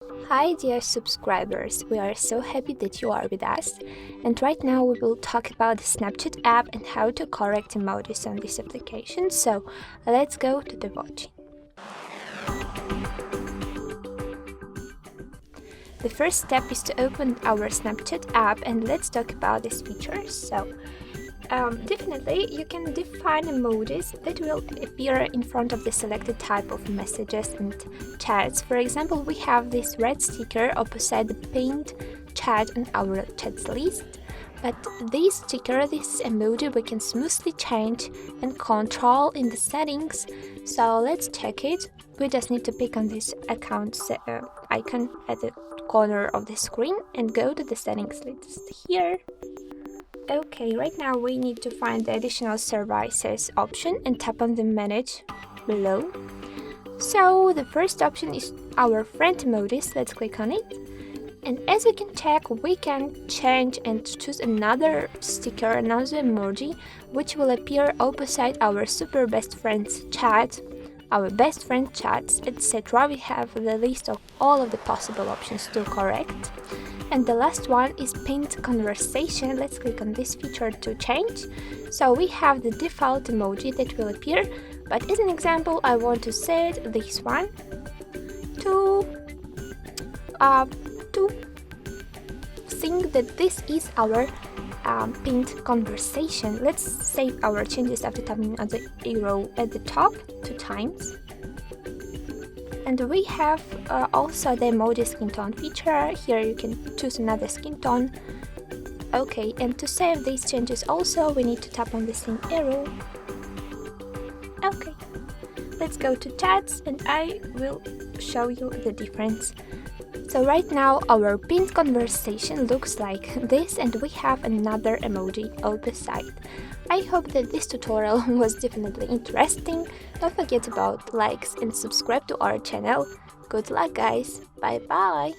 Hi dear subscribers, we are so happy that you are with us, and right now we will talk about the Snapchat app and how to correct emojis on this application, so let's go to the watching. The first step is to open our Snapchat app and let's talk about these features. Definitely you can define emojis that will appear in front of the selected type of messages and chats. For example, we have this red sticker opposite the pinned chat on our chats list. But this emoji we can smoothly change and control in the settings. So let's check it. We just need to pick on this account icon at the corner of the screen and go to the settings list here. Okay, right now we need to find the additional services option and tap on the manage below. So the first option is our friend emojis. Let's click on it. And as you can check, we can change and choose another sticker, another emoji, which will appear opposite our super best friends chat, our best friend chats, etc. We have the list of all of the possible options to correct. And the last one is pinned conversation. Let's click on this feature to change. So we have the default emoji that will appear, but as an example, I want to set this one to think that this is our pinned conversation. Let's save our changes after tapping on the arrow at the top 2 times. And we have also the emoji skin tone feature. Here you can choose another skin tone. Okay, and to save these changes also we need to tap on the same arrow. Okay, let's go to chats and I will show you the difference. So right now our pinned conversation looks like this and we have another emoji opposite. I hope that this tutorial was definitely interesting. Don't forget about likes and subscribe to our channel. Good luck guys, bye bye!